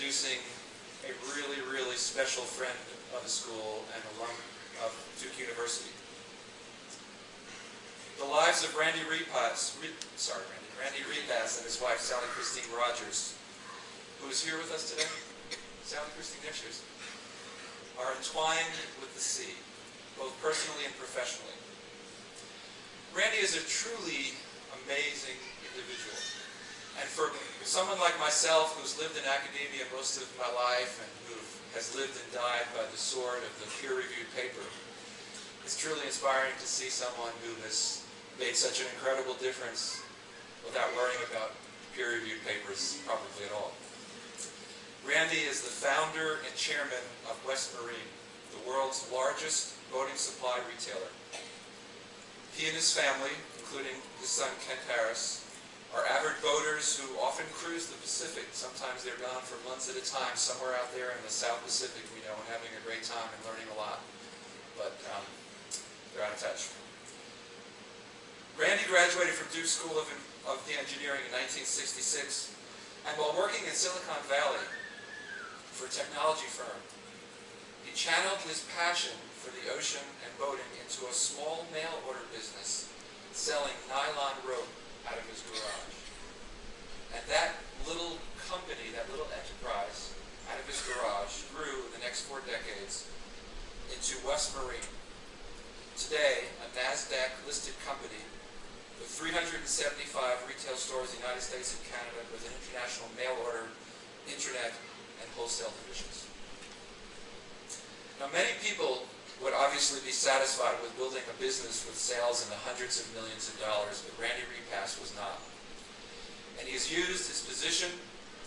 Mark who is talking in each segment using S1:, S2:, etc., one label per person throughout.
S1: introducing a really, really special friend of the school and alum of Duke University. The lives of Randy Repass and his wife, Sally Christine Rogers, who is here with us today. Sally Christine, there she is, are entwined with the sea, both personally and professionally. Randy is a truly amazing individual. And for someone like myself, who's lived in academia most of my life and who has lived and died by the sword of the peer-reviewed paper, it's truly inspiring to see someone who has made such an incredible difference without worrying about peer-reviewed papers probably at all. Randy is the founder and chairman of West Marine, the world's largest boating supply retailer. He and his family, including his son Kent Harris, are avid boaters who often cruise the Pacific. Sometimes they're gone for months at a time, somewhere out there in the South Pacific, we know, and having a great time and learning a lot. But they're out of touch. Randy graduated from Duke School of Engineering in 1966, and while working in Silicon Valley for a technology firm, he channeled his passion for the ocean and boating into a small mail order business selling nylon rope out of his garage. And that little company, that little enterprise out of his garage grew in the next 4 decades into West Marine. Today, a NASDAQ-listed company with 375 retail stores in the United States and Canada with an international mail order, internet, and wholesale divisions. Now, many people would obviously be satisfied with building a business with sales in the hundreds of millions of dollars, but Randy Repass was not. And he has used his position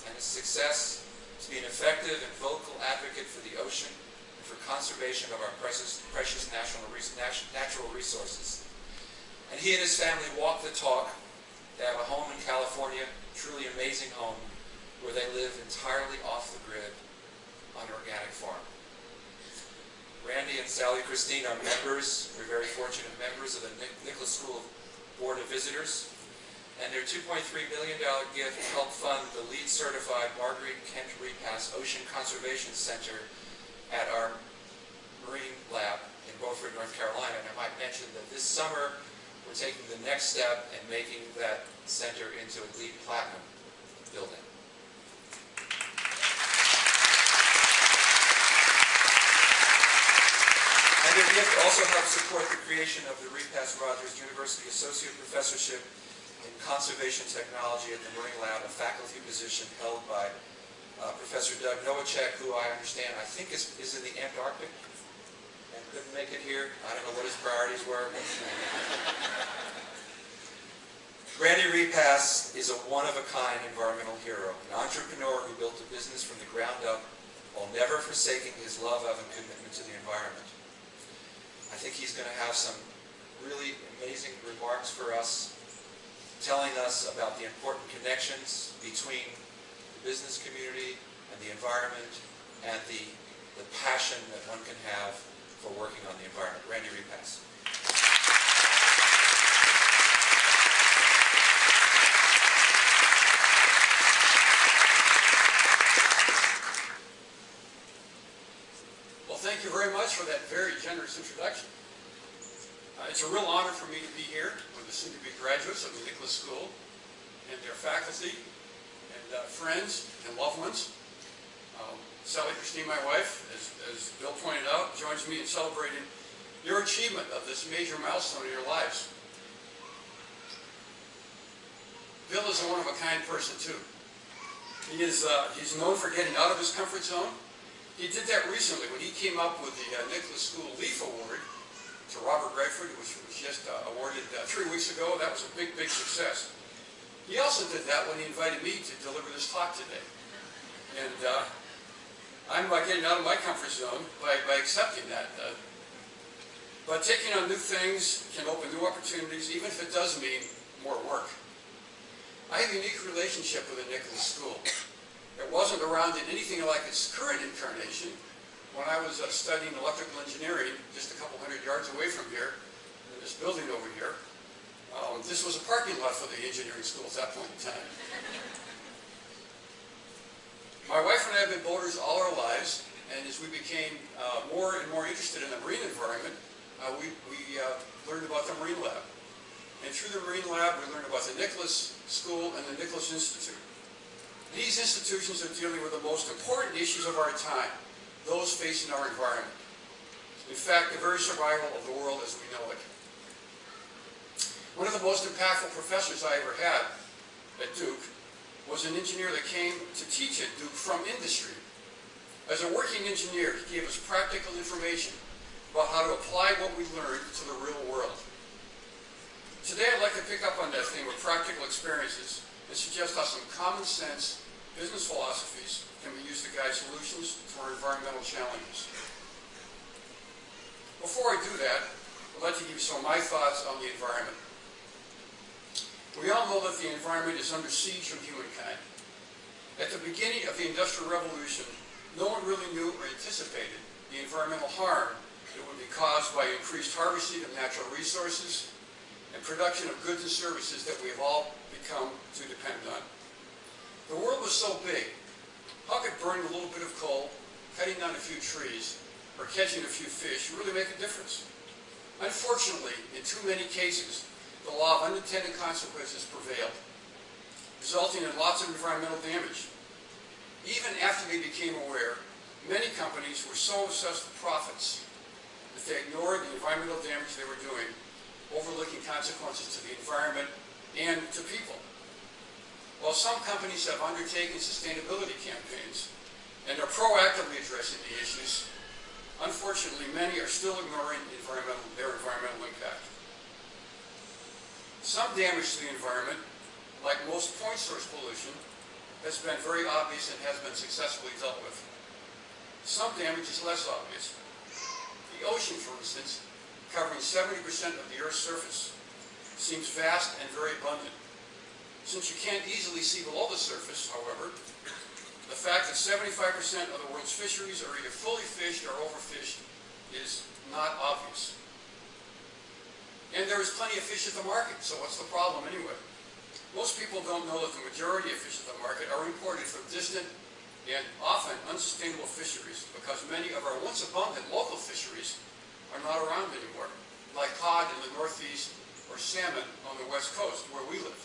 S1: and his success to be an effective and vocal advocate for the ocean and for conservation of our precious natural resources. And he and his family walk the talk. They have a home in California, a truly amazing home, where they live entirely off the grid on an organic farm. Randy and Sally Christine are members, we're very fortunate members of the Nicholas School Board of Visitors, and their $2.3 million gift helped fund the LEED certified Marguerite Kent Repass Ocean Conservation Center at our Marine Lab in Beaufort, North Carolina. And I might mention that this summer we're taking the next step and making that center into a LEED Platinum building. And their gift also helps support the creation of the Repass Rogers University Associate Professorship in Conservation Technology at the Marine Lab, a faculty position held by Professor Doug Nowacek, who I understand I think is in the Antarctic and couldn't make it here. I don't know what his priorities were. Randy Repass is a one-of-a-kind environmental hero, an entrepreneur who built a business from the ground up while never forsaking his love of and commitment to the environment. I think he's going to have some really amazing remarks for us, telling us about the important connections between the business community and the environment and the passion that one can have for working on the environment. Randy Repass.
S2: Thank you very much for that very generous introduction. It's a real honor for me to be here with the soon-to-be graduates of the Nicholas School and their faculty and friends and loved ones. Sally Christine, my wife, as Bill pointed out, joins me in celebrating your achievement of this major milestone in your lives. Bill is a one-of-a-kind person, too. He's known for getting out of his comfort zone. He did that recently when he came up with the Nicholas School Leaf Award to Robert Redford, which was just awarded 3 weeks ago. That was a big, big success. He also did that when he invited me to deliver this talk today. And I'm getting out of my comfort zone by accepting that. But taking on new things can open new opportunities, even if it does mean more work. I have a unique relationship with the Nicholas School. It wasn't around in anything like its current incarnation when I was studying electrical engineering just a couple hundred yards away from here, in this building over here. This was a parking lot for the engineering school at that point in time. My wife and I have been boaters all our lives, and as we became more and more interested in the marine environment, we learned about the Marine Lab. And through the Marine Lab, we learned about the Nicholas School and the Nicholas Institute. These institutions are dealing with the most important issues of our time, those facing our environment. In fact, the very survival of the world as we know it. One of the most impactful professors I ever had at Duke was an engineer that came to teach at Duke from industry. As a working engineer, he gave us practical information about how to apply what we learned to the real world. Today, I'd like to pick up on that theme of practical experiences and suggest how some common sense business philosophies can be used to guide solutions to our environmental challenges. Before I do that, I'd like to give you some of my thoughts on the environment. We all know that the environment is under siege from humankind. At the beginning of the Industrial Revolution, no one really knew or anticipated the environmental harm that would be caused by increased harvesting of natural resources and production of goods and services that we have all become too dependent on. The world was so big, how could burning a little bit of coal, cutting down a few trees, or catching a few fish really make a difference? Unfortunately, in too many cases, the law of unintended consequences prevailed, resulting in lots of environmental damage. Even after they became aware, many companies were so obsessed with profits that they ignored the environmental damage they were doing, overlooking consequences to the environment and to people. While some companies have undertaken sustainability campaigns and are proactively addressing the issues, unfortunately many are still ignoring their environmental impact. Some damage to the environment, like most point source pollution, has been very obvious and has been successfully dealt with. Some damage is less obvious. The ocean, for instance, covering 70% of the Earth's surface, seems vast and very abundant. Since you can't easily see below the surface, however, the fact that 75% of the world's fisheries are either fully fished or overfished is not obvious. And there is plenty of fish at the market, so what's the problem anyway? Most people don't know that the majority of fish at the market are imported from distant and often unsustainable fisheries, because many of our once abundant local fisheries are not around anymore, like cod in the Northeast or salmon on the West Coast, where we live.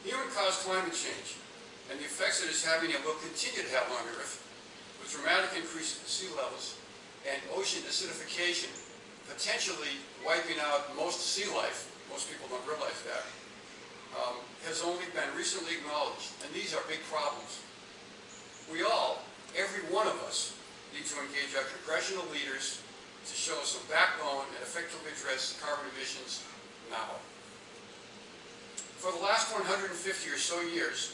S2: Human-caused climate change and the effects it is having and will continue to have on Earth, with dramatic increases in sea levels and ocean acidification, potentially wiping out most sea life, most people don't realize that, has only been recently acknowledged, and these are big problems. We all, every one of us, need to engage our congressional leaders to show us some backbone and effectively address carbon emissions now. For the last 150 or so years,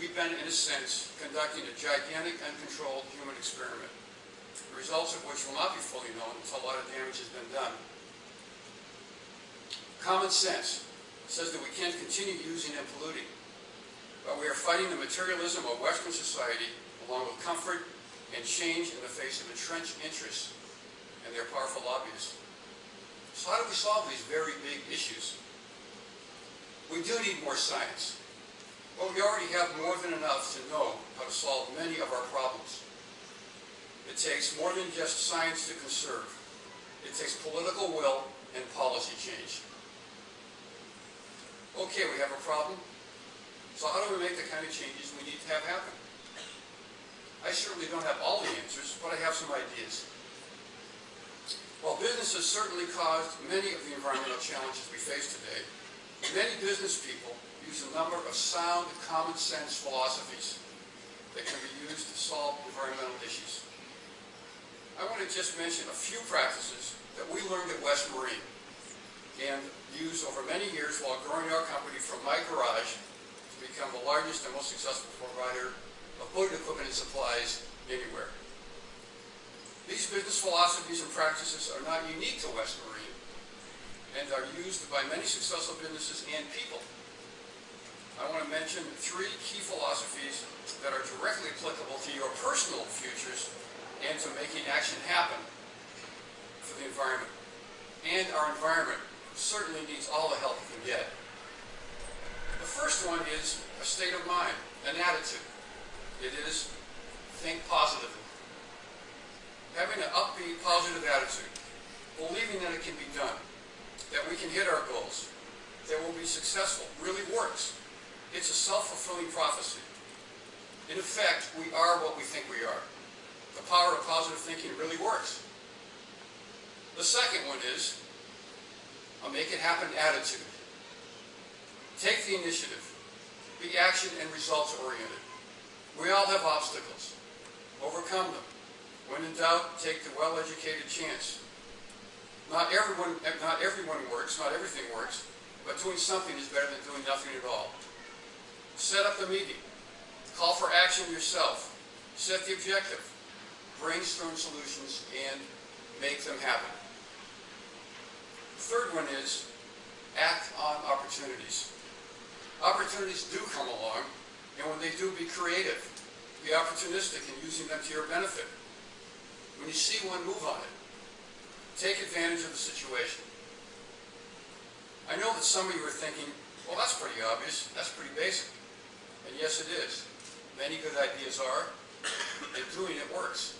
S2: we've been, in a sense, conducting a gigantic, uncontrolled human experiment, the results of which will not be fully known until a lot of damage has been done. Common sense says that we can't continue using and polluting, but we are fighting the materialism of Western society along with comfort and change in the face of entrenched interests and their powerful lobbyists. So how do we solve these very big issues? We do need more science, but we already have more than enough to know how to solve many of our problems. It takes more than just science to conserve. It takes political will and policy change. Okay, we have a problem. So how do we make the kind of changes we need to have happen? I certainly don't have all the answers, but I have some ideas. While business has certainly caused many of the environmental challenges we face today, many business people use a number of sound, common sense philosophies that can be used to solve environmental issues. I want to just mention a few practices that we learned at West Marine and used over many years while growing our company from my garage to become the largest and most successful provider of boating equipment and supplies anywhere. These business philosophies and practices are not unique to West Marine and are used by many successful businesses and people. I want to mention three key philosophies that are directly applicable to your personal futures and to making action happen for the environment. And our environment certainly needs all the help it can get. The first one is a state of mind, an attitude. It is think positively. Having an upbeat, positive attitude, believing that it can be done, that we can hit our goals, that we'll be successful, really works. It's a self-fulfilling prophecy. In effect, we are what we think we are. The power of positive thinking really works. The second one is a make it happen attitude. Take the initiative. Be action and results oriented. We all have obstacles. Overcome them. When in doubt, take the well-educated chance. Not everyone works, not everything works, but doing something is better than doing nothing at all. Set up the meeting. Call for action yourself. Set the objective. Brainstorm solutions and make them happen. The third one is act on opportunities. Opportunities do come along, and when they do, be creative. Be opportunistic in using them to your benefit. When you see one, move on it. Take advantage of the situation. I know that some of you are thinking, well, that's pretty obvious, that's pretty basic. And yes, it is. Many good ideas are, and doing it works.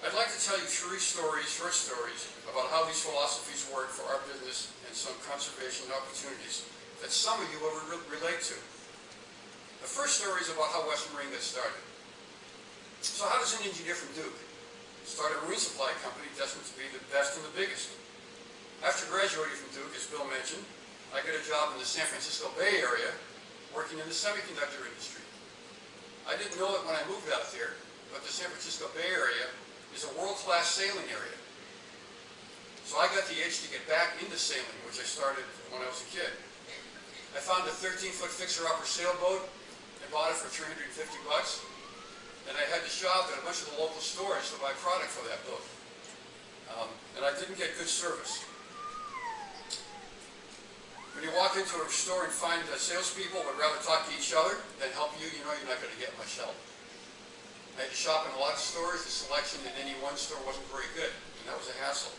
S2: I'd like to tell you 3 stories, short stories, about how these philosophies work for our business and some conservation opportunities that some of you will relate to. The first story is about how Western Marine got started. So how does an engineer from Duke start a marine supply company destined to be the best and the biggest? After graduating from Duke, as Bill mentioned, I got a job in the San Francisco Bay Area working in the semiconductor industry. I didn't know it when I moved out there, but the San Francisco Bay Area is a world-class sailing area. So I got the itch to get back into sailing, which I started when I was a kid. I found a 13-foot fixer-upper sailboat and bought it for $350. And I had to shop at a bunch of the local stores to buy product for that boat. And I didn't get good service. When you walk into a store and find salespeople would rather talk to each other than help you, you know you're not going to get much help. I had to shop in a lot of stores. The selection in any one store wasn't very good, and that was a hassle.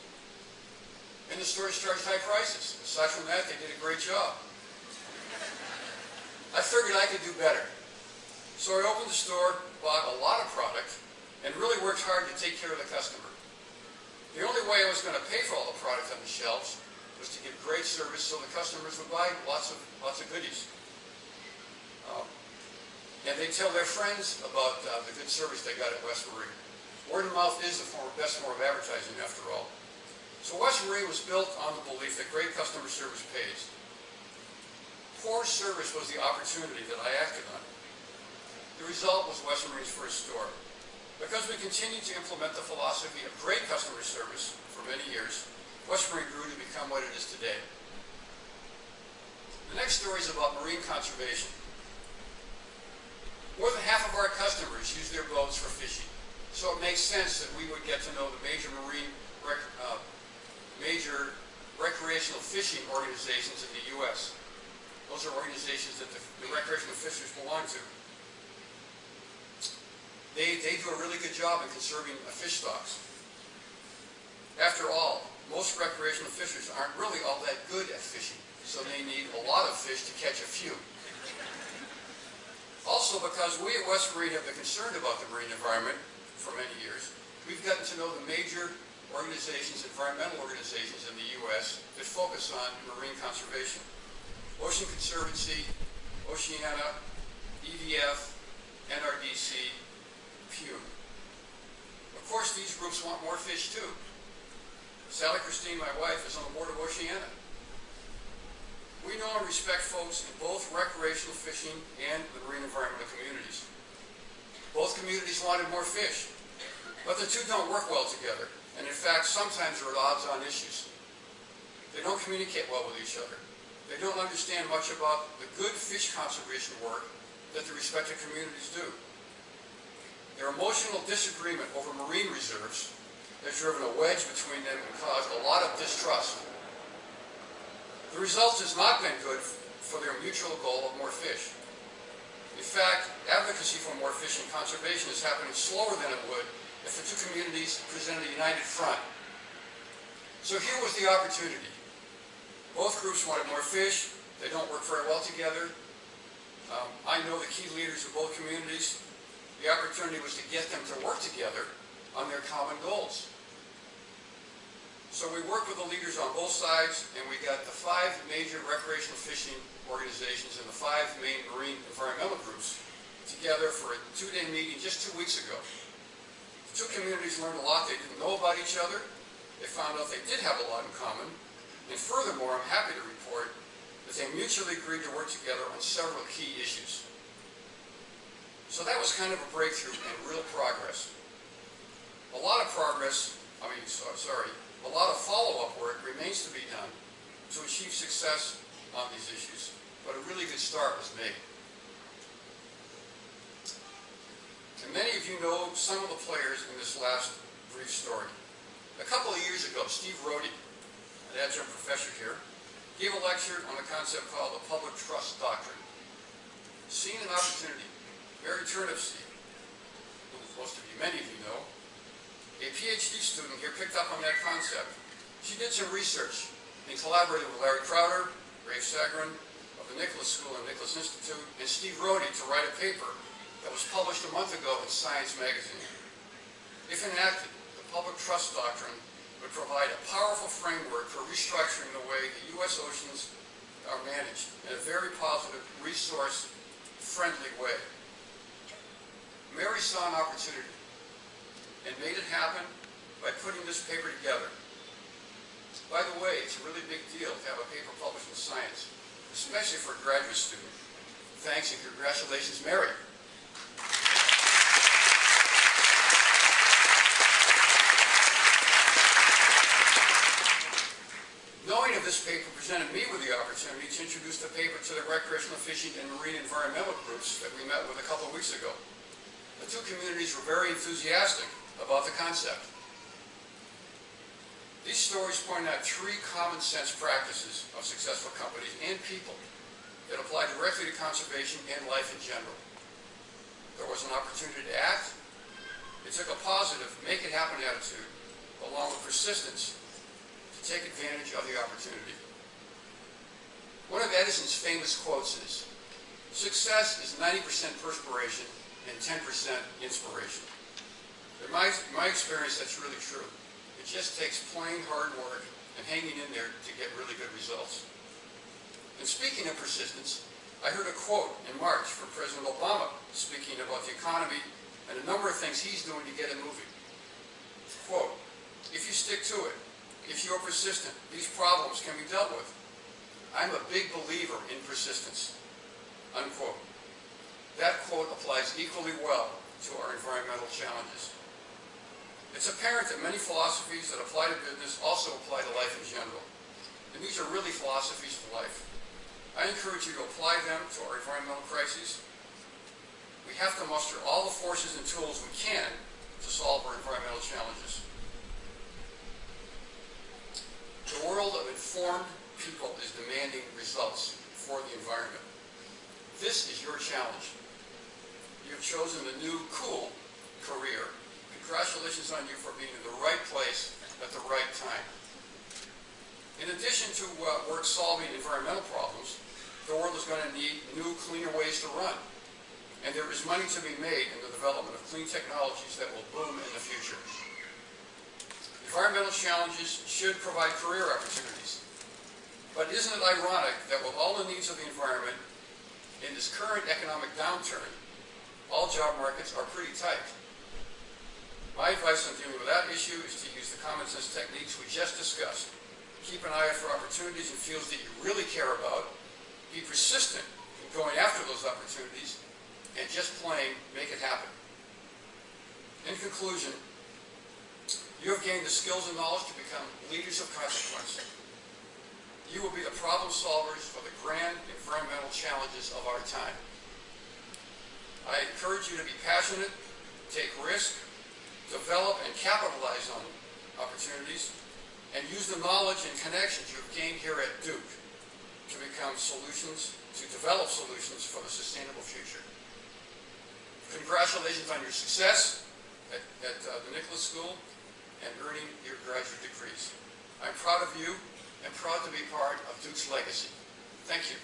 S2: And the stores charged high prices. Aside from that, they did a great job. I figured I could do better. So I opened the store, bought a lot of product, and really worked hard to take care of the customer. The only way I was going to pay for all the product on the shelves was to give great service so the customers would buy lots of goodies. And they tell their friends about the good service they got at West Marine. Word of mouth is the best form of advertising, after all. So West Marine was built on the belief that great customer service pays. Poor service was the opportunity that I acted on. The result was West Marine's first store. Because we continued to implement the philosophy of great customer service for many years, West Marine grew to become what it is today. The next story is about marine conservation. More than half of our customers use their boats for fishing, so it makes sense that we would get to know the major major recreational fishing organizations in the U.S. Those are organizations that the recreational fishers belong to. They do a really good job in conserving fish stocks. After all, most recreational fishers aren't really all that good at fishing, so they need a lot of fish to catch a few. Also, because we at West Marine have been concerned about the marine environment for many years, we've gotten to know the major organizations, environmental organizations in the U.S. that focus on marine conservation. Ocean Conservancy, Oceana, EDF, NRDC, Pew. Of course, these groups want more fish too. Sally Christine, my wife, is on the board of Oceana. We know and respect folks in both recreational fishing and the marine environmental communities. Both communities wanted more fish, but the two don't work well together, and in fact, sometimes there are odds-on issues. They don't communicate well with each other. They don't understand much about the good fish conservation work that the respective communities do. Their emotional disagreement over marine reserves has driven a wedge between them and caused a lot of distrust. The result has not been good for their mutual goal of more fish. In fact, advocacy for more fish and conservation is happening slower than it would if the two communities presented a united front. So here was the opportunity. Both groups wanted more fish. They don't work very well together. I know the key leaders of both communities. The opportunity was to get them to work together on their common goals. So we worked with the leaders on both sides, and we got the 5 major recreational fishing organizations and the 5 main marine environmental groups together for a 2-day meeting just 2 weeks ago. The 2 communities learned a lot they didn't know about each other. They found out they did have a lot in common. And furthermore, I'm happy to report that they mutually agreed to work together on several key issues. So that was kind of a breakthrough and real progress. A lot of a lot of follow-up work remains to be done to achieve success on these issues, but a really good start was made. And many of you know some of the players in this last brief story. A couple of years ago, Steve Rohde, an adjunct professor here, gave a lecture on a concept called the public trust doctrine. Seeing an opportunity, Mary Turnipseed, who many of you know, a PhD student here picked up on that concept. She did some research and collaborated with Larry Crowder, Rafe Sagrin of the Nicholas School and Nicholas Institute, and Steve Rohde to write a paper that was published a month ago in Science magazine. If enacted, the public trust doctrine would provide a powerful framework for restructuring the way the U.S. oceans are managed in a very positive, resource-friendly way. Mary saw an opportunity and made it happen by putting this paper together. By the way, it's a really big deal to have a paper published in Science, especially for a graduate student. Thanks and congratulations, Mary. Knowing of this paper presented me with the opportunity to introduce the paper to the recreational fishing and marine environmental groups that we met with a couple of weeks ago. The 2 communities were very enthusiastic about the concept. These stories point out 3 common sense practices of successful companies and people that apply directly to conservation and life in general. There was an opportunity to act. It took a positive, make it happen attitude, along with persistence, to take advantage of the opportunity. One of Edison's famous quotes is, "Success is 90% perspiration and 10% inspiration." In my experience, that's really true. It just takes plain hard work and hanging in there to get really good results. And speaking of persistence, I heard a quote in March from President Obama speaking about the economy and a number of things he's doing to get it moving. Quote, "If you stick to it, if you are persistent, these problems can be dealt with. I'm a big believer in persistence." Unquote. That quote applies equally well to our environmental challenges. It's apparent that many philosophies that apply to business also apply to life in general. And these are really philosophies for life. I encourage you to apply them to our environmental crises. We have to muster all the forces and tools we can to solve our environmental challenges. The world of informed people is demanding results for the environment. This is your challenge. You've chosen the new, cool career. Congratulations on you for being in the right place at the right time. In addition to work solving environmental problems, the world is going to need new, cleaner ways to run. And there is money to be made in the development of clean technologies that will boom in the future. Environmental challenges should provide career opportunities. But isn't it ironic that with all the needs of the environment, in this current economic downturn, all job markets are pretty tight? My advice on dealing with that issue is to use the common sense techniques we just discussed. Keep an eye out for opportunities in fields that you really care about. Be persistent in going after those opportunities, and just plain make it happen. In conclusion, you have gained the skills and knowledge to become leaders of consequence. You will be the problem solvers for the grand environmental challenges of our time. I encourage you to be passionate, take risk, develop and capitalize on opportunities, and use the knowledge and connections you've gained here at Duke to develop solutions for the sustainable future. Congratulations on your success at the Nicholas School and earning your graduate degrees. I'm proud of you and proud to be part of Duke's legacy. Thank you.